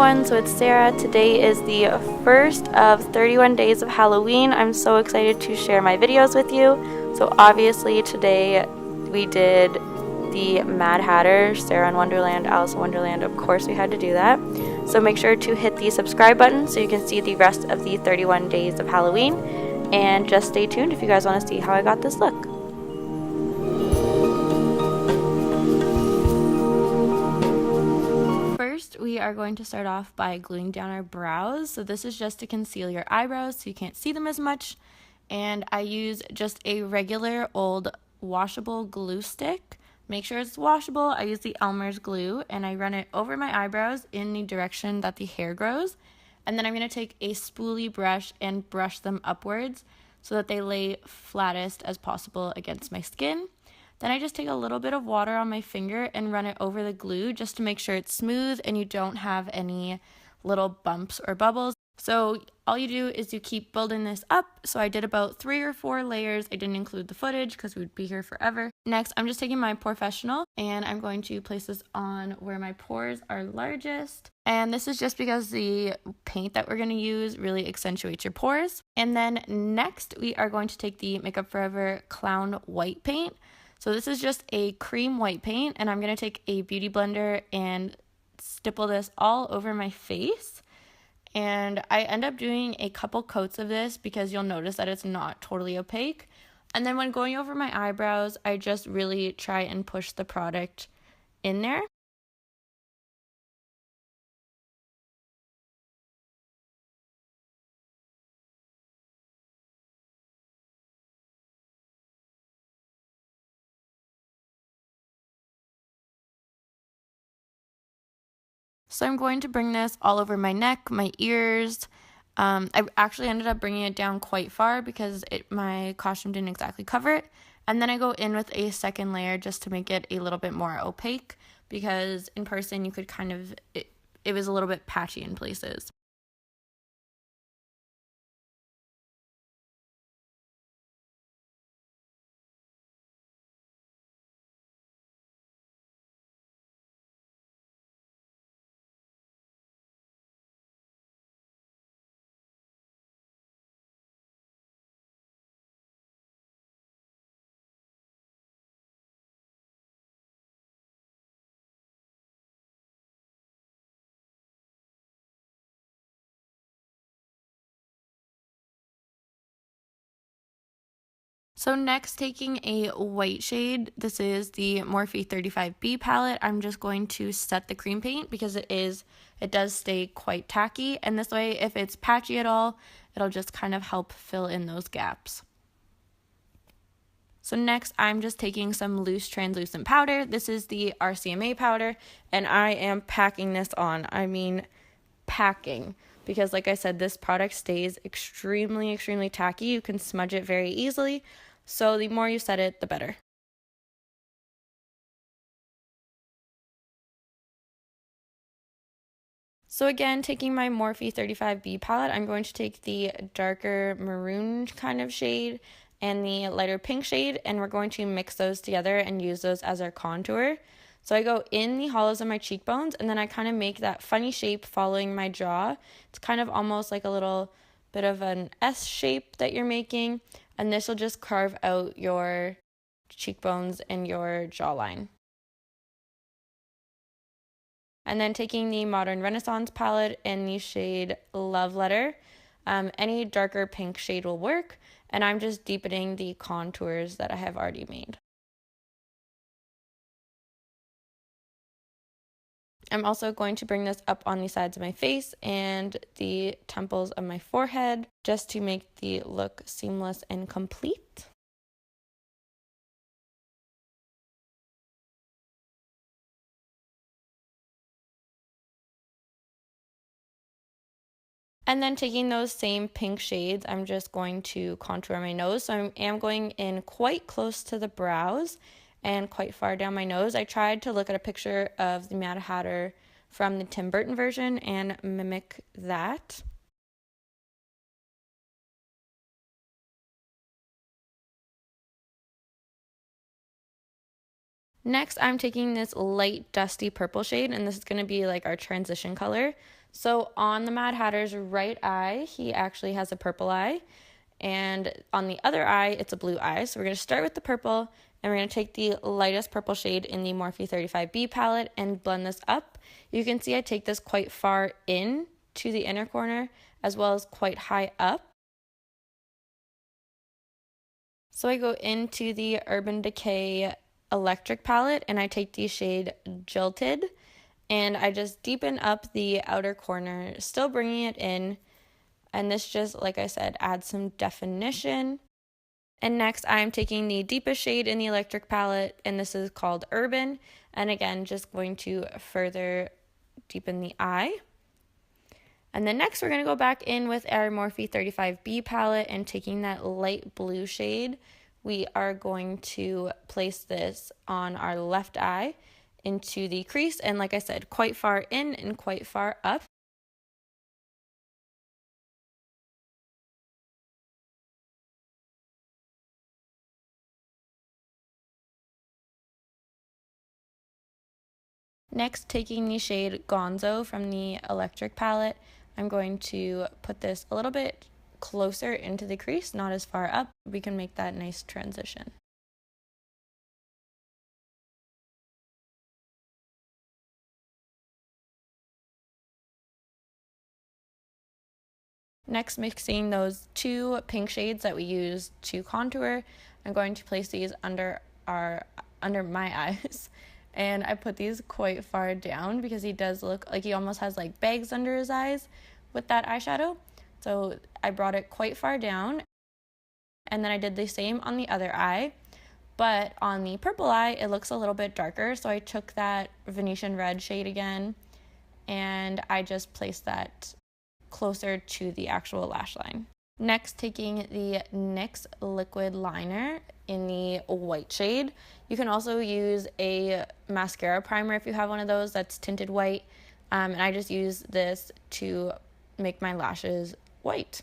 everyone, so it's Sarah. Today is the first of 31 days of Halloween. I'm so excited to share my videos with you. So obviously today we did the Mad Hatter, Sarah in Wonderland, Alice in Wonderland. Of course we had to do that. So make sure to hit the subscribe button so you can see the rest of the 31 days of Halloween. And just stay tuned if you guys want to see how I got this look. First, we are going to start off by gluing down our brows. So this is just to conceal your eyebrows so you can't see them as much. And I use just a regular old washable glue stick. Make sure it's washable. I use the Elmers glue and I run it over my eyebrows in the direction that the hair grows. And then I'm going to take a spoolie brush and brush them upwards so that they lay flattest as possible against my skin. Then I just take a little bit of water on my finger and run it over the glue just to make sure it's smooth and you don't have any little bumps or bubbles. So all you do is you keep building this up. So I did about 3 or 4 layers. I didn't include the footage because we'd be here forever. Next, I'm just taking my Porefessional and I'm going to place this on where my pores are largest. And this is just because the paint that we're going to use really accentuates your pores. And then next, we are going to take the Makeup Forever Clown White Paint. So this is just a cream white paint and I'm going to take a beauty blender and stipple this all over my face. And I end up doing a couple coats of this because you'll notice that it's not totally opaque. And then when going over my eyebrows, I just really try and push the product in there. So I'm going to bring this all over my neck, my ears. I actually ended up bringing it down quite far because my costume didn't exactly cover it. And then I go in with a second layer just to make it a little bit more opaque because in person you could kind of, it was a little bit patchy in places. So next, taking a white shade, this is the Morphe 35B palette. I'm just going to set the cream paint because it does stay quite tacky. And this way, if it's patchy at all, it'll just kind of help fill in those gaps. So next, I'm just taking some loose translucent powder. This is the RCMA powder, and I am packing this on. I mean, packing. Because like I said, this product stays extremely, extremely tacky. You can smudge it very easily. So the more you set it, the better. So again, taking my Morphe 35B palette, I'm going to take the darker maroon kind of shade and the lighter pink shade, and we're going to mix those together and use those as our contour. So I go in the hollows of my cheekbones, and then I kind of make that funny shape following my jaw. It's kind of almost like a little bit of an S shape that you're making, and this will just carve out your cheekbones and your jawline. And then taking the Modern Renaissance palette in the shade Love Letter. Any darker pink shade will work, and I'm just deepening the contours that I have already made. I'm also going to bring this up on the sides of my face and the temples of my forehead just to make the look seamless and complete. And then taking those same pink shades, I'm just going to contour my nose. So I am going in quite close to the brows and quite far down my nose. I tried to look at a picture of the Mad Hatter from the Tim Burton version and mimic that. Next, I'm taking this light dusty purple shade, and this is going to be like our transition color. So on the Mad Hatter's right eye, he actually has a purple eye, and on the other eye, it's a blue eye. So we're going to start with the purple, and we're going to take the lightest purple shade in the Morphe 35B palette and blend this up. You can see I take this quite far in to the inner corner, as well as quite high up. So I go into the Urban Decay Electric palette, and I take the shade Jilted, and I just deepen up the outer corner, still bringing it in, and this just, like I said, adds some definition. And next I'm taking the deepest shade in the electric palette, and this is called Urban, and again just going to further deepen the eye. And then next we're going to go back in with our Morphe 35B palette, and taking that light blue shade, we are going to place this on our left eye into the crease, and like I said, quite far in and quite far up. Next, taking the shade Gonzo from the electric palette, I'm going to put this a little bit closer into the crease, not as far up. We can make that nice transition. Next, mixing those two pink shades that we used to contour, I'm going to place these under my eyes. And I put these quite far down because he does look like he almost has like bags under his eyes with that eyeshadow. So I brought it quite far down, and then I did the same on the other eye. But on the purple eye, it looks a little bit darker, so I took that Venetian red shade again, and I just placed that closer to the actual lash line. Next, taking the NYX liquid liner in the white shade. You can also use a mascara primer if you have one of those that's tinted white, and I just use this to make my lashes white.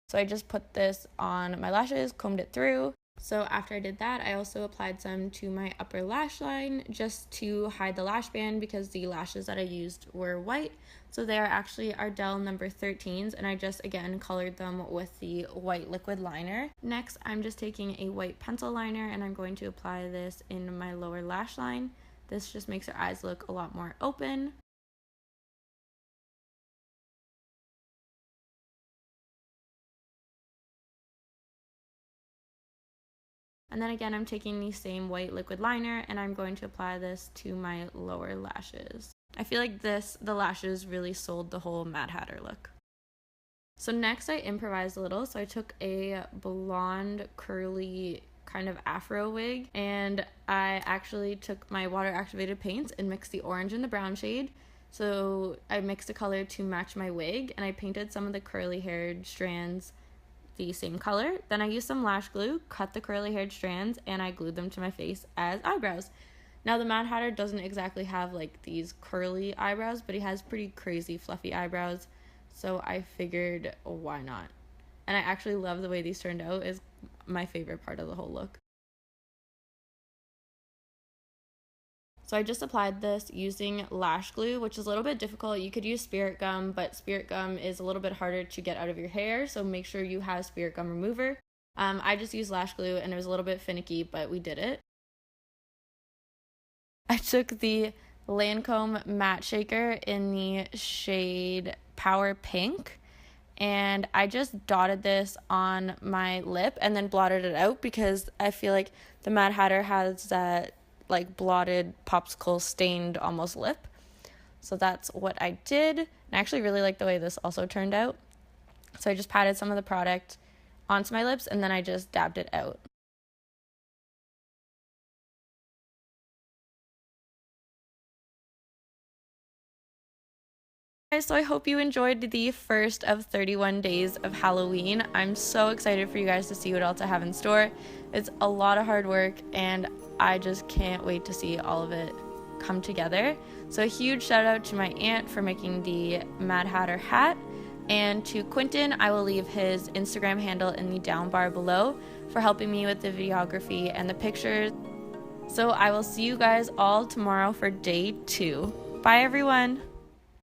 So I just put this on my lashes, combed it through. So after I did that, I also applied some to my upper lash line just to hide the lash band, because the lashes that I used were white. So they are actually Ardell number 13s, and I just again colored them with the white liquid liner. Next, I'm just taking a white pencil liner, and I'm going to apply this in my lower lash line. This just makes her eyes look a lot more open. And then again, I'm taking the same white liquid liner, and I'm going to apply this to my lower lashes. I feel like the lashes really sold the whole Mad Hatter look. So next I improvised a little. So I took a blonde curly kind of afro wig, and I actually took my water activated paints and mixed the orange and the brown shade. So I mixed a color to match my wig, and I painted some of the curly haired strands the same color. Then I used some lash glue, cut the curly haired strands, and I glued them to my face as eyebrows. Now the Mad Hatter doesn't exactly have like these curly eyebrows, but he has pretty crazy fluffy eyebrows, so I figured why not. And I actually love the way these turned out. Is my favorite part of the whole look. So I just applied this using lash glue, which is a little bit difficult. You could use spirit gum, but spirit gum is a little bit harder to get out of your hair, so make sure you have spirit gum remover. I just used lash glue, and it was a little bit finicky, but we did it. I took the Lancome matte shaker in the shade Power Pink, and I just dotted this on my lip and then blotted it out, because I feel like the Mad Hatter has that like blotted popsicle stained almost lip. So that's what I did, and I actually really like the way this also turned out. So I just patted some of the product onto my lips, and then I just dabbed it out. So I hope you enjoyed the first of 31 days of Halloween. I'm so excited for you guys to see what else I have in store. It's a lot of hard work, and I just can't wait to see all of it come together. So a huge shout out to my aunt for making the Mad Hatter hat, and to Quintin, I will leave his Instagram handle in the down bar below, for helping me with the videography and the pictures. So I will see you guys all tomorrow for day 2. Bye everyone!